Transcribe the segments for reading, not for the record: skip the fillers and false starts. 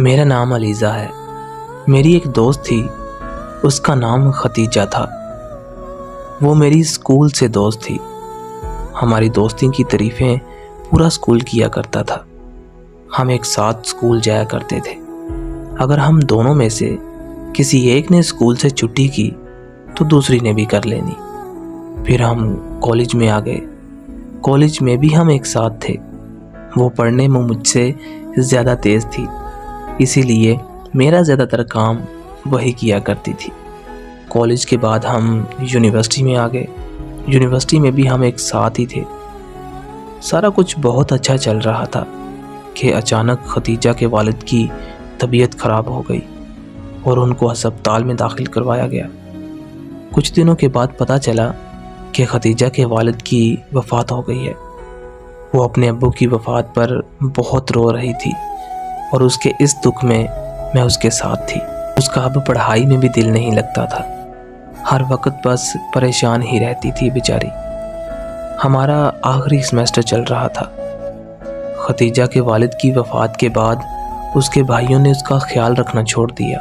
میرا نام علیزہ ہے۔ میری ایک دوست تھی، اس کا نام ختیجہ تھا۔ وہ میری اسکول سے دوست تھی۔ ہماری دوستی کی تعریفیں پورا اسکول کیا کرتا تھا۔ ہم ایک ساتھ اسکول جایا کرتے تھے۔ اگر ہم دونوں میں سے کسی ایک نے اسکول سے چھٹی کی تو دوسری نے بھی کر لینی۔ پھر ہم کالج میں آ گئے۔ کالج میں بھی ہم ایک ساتھ تھے۔ وہ پڑھنے میں مجھ سے زیادہ تیز تھی، اسی لیے میرا زیادہ تر کام وہی کیا کرتی تھی۔ کالج کے بعد ہم یونیورسٹی میں آ گئے۔ یونیورسٹی میں بھی ہم ایک ساتھ ہی تھے۔ سارا کچھ بہت اچھا چل رہا تھا کہ اچانک ختیجہ کے والد کی طبیعت خراب ہو گئی اور ان کو ہسپتال میں داخل کروایا گیا۔ کچھ دنوں کے بعد پتہ چلا کہ ختیجہ کے والد کی وفات ہو گئی ہے۔ وہ اپنے ابو کی وفات پر بہت رو رہی تھی اور اس کے اس دکھ میں اس کے ساتھ تھی۔ اس کا اب پڑھائی میں بھی دل نہیں لگتا تھا، ہر وقت بس پریشان ہی رہتی تھی بیچاری۔ ہمارا آخری سیمسٹر چل رہا تھا۔ ختیجہ کے والد کی وفات کے بعد اس کے بھائیوں نے اس کا خیال رکھنا چھوڑ دیا۔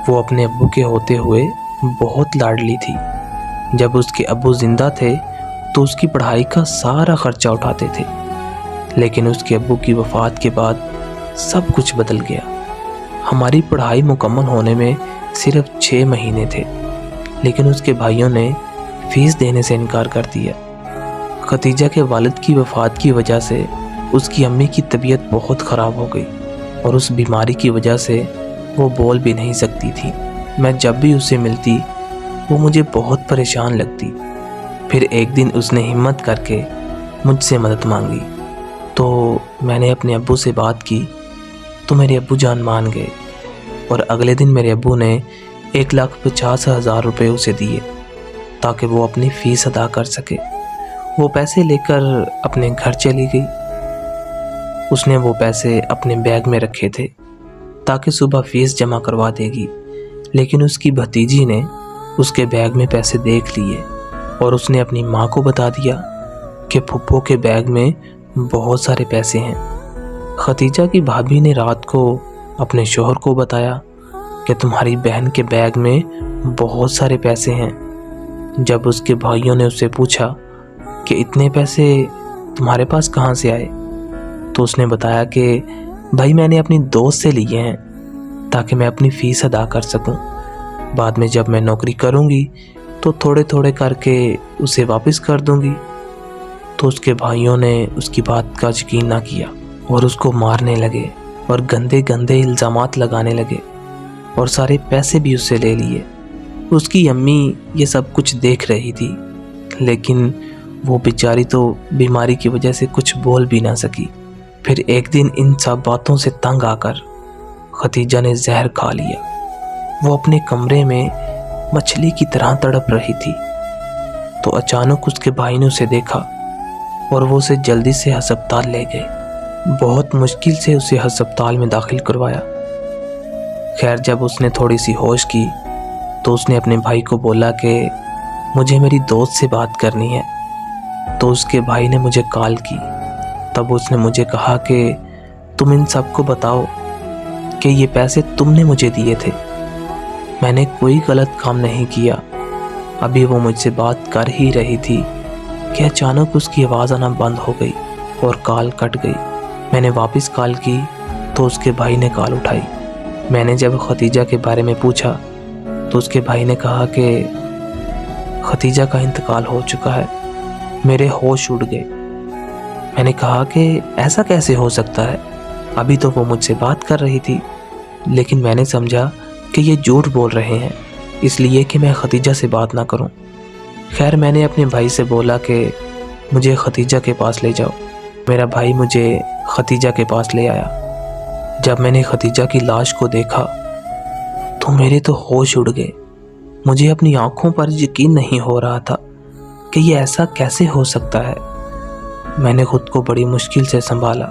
وہ اپنے ابو کے ہوتے ہوئے بہت لاڈلی تھی۔ جب اس کے ابو زندہ تھے تو اس کی پڑھائی کا سارا خرچہ اٹھاتے تھے، لیکن اس کے ابو کی وفات کے بعد سب کچھ بدل گیا۔ ہماری پڑھائی مکمل ہونے میں صرف 6 مہینے تھے، لیکن اس کے بھائیوں نے فیس دینے سے انکار کر دیا۔ ختیجہ کے والد کی وفات کی وجہ سے اس کی امی کی طبیعت بہت خراب ہو گئی اور اس بیماری کی وجہ سے وہ بول بھی نہیں سکتی تھی۔ میں جب بھی اسے ملتی وہ مجھے بہت پریشان لگتی۔ پھر ایک دن اس نے ہمت کر کے مجھ سے مدد مانگی تو میں نے اپنے ابو سے بات کی تو میرے ابو جان مان گئے اور اگلے دن میرے ابو نے 1,50,000 روپے اسے دیے تاکہ وہ اپنی فیس ادا کر سکے۔ وہ پیسے لے کر اپنے گھر چلی گئی۔ اس نے وہ پیسے اپنے بیگ میں رکھے تھے تاکہ صبح فیس جمع کروا دے گی، لیکن اس کی بھتیجی نے اس کے بیگ میں پیسے دیکھ لیے اور اس نے اپنی ماں کو بتا دیا کہ پھپھو کے بیگ میں بہت سارے پیسے ہیں۔ ختیجہ کی بھابھی نے رات کو اپنے شوہر کو بتایا کہ تمہاری بہن کے بیگ میں بہت سارے پیسے ہیں۔ جب اس کے بھائیوں نے اس سے پوچھا کہ اتنے پیسے تمہارے پاس کہاں سے آئے تو اس نے بتایا کہ بھائی میں نے اپنی دوست سے لیے ہیں تاکہ میں اپنی فیس ادا کر سکوں، بعد میں جب میں نوکری کروں گی تو تھوڑے تھوڑے کر کے اسے واپس کر دوں گی۔ تو اس کے بھائیوں نے اس کی بات کا یقین نہ کیا اور اس کو مارنے لگے اور گندے گندے الزامات لگانے لگے اور سارے پیسے بھی اس سے لے لیے۔ اس کی امی یہ سب کچھ دیکھ رہی تھی، لیکن وہ بیچاری تو بیماری کی وجہ سے کچھ بول بھی نہ سکی۔ پھر ایک دن ان سب باتوں سے تنگ آ کر ختیجہ نے زہر کھا لیا۔ وہ اپنے کمرے میں مچھلی کی طرح تڑپ رہی تھی تو اچانک اس کے بھائی نے اسے دیکھا اور وہ اسے جلدی سے ہسپتال لے گئے۔ بہت مشکل سے اسے ہسپتال میں داخل کروایا۔ خیر جب اس نے تھوڑی سی ہوش کی تو اس نے اپنے بھائی کو بولا کہ مجھے میری دوست سے بات کرنی ہے۔ تو اس کے بھائی نے مجھے کال کی۔ تب اس نے مجھے کہا کہ تم ان سب کو بتاؤ کہ یہ پیسے تم نے مجھے دیے تھے، میں نے کوئی غلط کام نہیں کیا۔ ابھی وہ مجھ سے بات کر ہی رہی تھی کہ اچانک اس کی آواز آنا بند ہو گئی اور کال کٹ گئی۔ میں نے واپس کال کی تو اس کے بھائی نے کال اٹھائی۔ میں نے جب ختیجہ کے بارے میں پوچھا تو اس کے بھائی نے کہا کہ ختیجہ کا انتقال ہو چکا ہے۔ میرے ہوش اڑ گئے۔ میں نے کہا کہ ایسا کیسے ہو سکتا ہے، ابھی تو وہ مجھ سے بات کر رہی تھی، لیکن میں نے سمجھا کہ یہ جھوٹ بول رہے ہیں اس لیے کہ میں ختیجہ سے بات نہ کروں۔ خیر میں نے اپنے بھائی سے بولا کہ مجھے ختیجہ کے پاس لے جاؤ۔ میرا بھائی مجھے ختیجہ کے پاس لے آیا۔ جب میں نے ختیجہ کی لاش کو دیکھا تو میرے تو ہوش اڑ گئے۔ مجھے اپنی آنکھوں پر یقین نہیں ہو رہا تھا کہ یہ ایسا کیسے ہو سکتا ہے۔ میں نے خود کو بڑی مشکل سے سنبھالا۔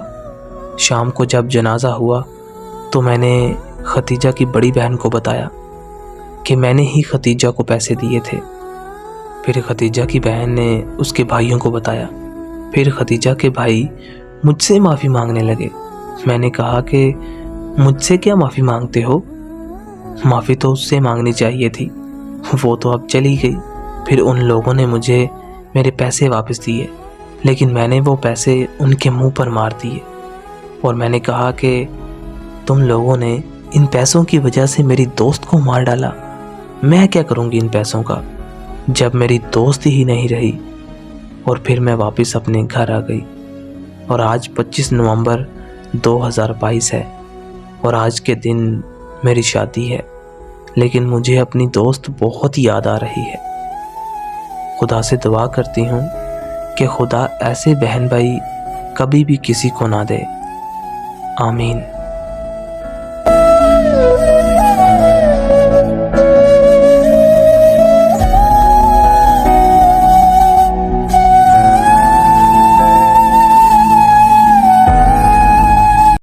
شام کو جب جنازہ ہوا تو میں نے ختیجہ کی بڑی بہن کو بتایا کہ میں نے ہی ختیجہ کو پیسے دیے تھے۔ پھر ختیجہ کی بہن نے اس کے بھائیوں کو بتایا۔ پھر ختیجہ کے بھائی مجھ سے معافی مانگنے لگے۔ میں نے کہا کہ مجھ سے کیا معافی مانگتے ہو؟ معافی تو اس سے مانگنی چاہیے تھی، وہ تو اب چلی گئی۔ پھر ان لوگوں نے مجھے میرے پیسے واپس دیے، لیکن میں نے وہ پیسے ان کے منہ پر مار دیے اور میں نے کہا کہ تم لوگوں نے ان پیسوں کی وجہ سے میری دوست کو مار ڈالا، میں کیا کروں گی ان پیسوں کا جب میری دوست ہی نہیں رہی۔ اور پھر میں واپس اپنے گھر آ گئی، اور آج 25 نومبر 2022 ہے اور آج کے دن میری شادی ہے، لیکن مجھے اپنی دوست بہت یاد آ رہی ہے۔ خدا سے دعا کرتی ہوں کہ خدا ایسے بہن بھائی کبھی بھی کسی کو نہ دے، آمین۔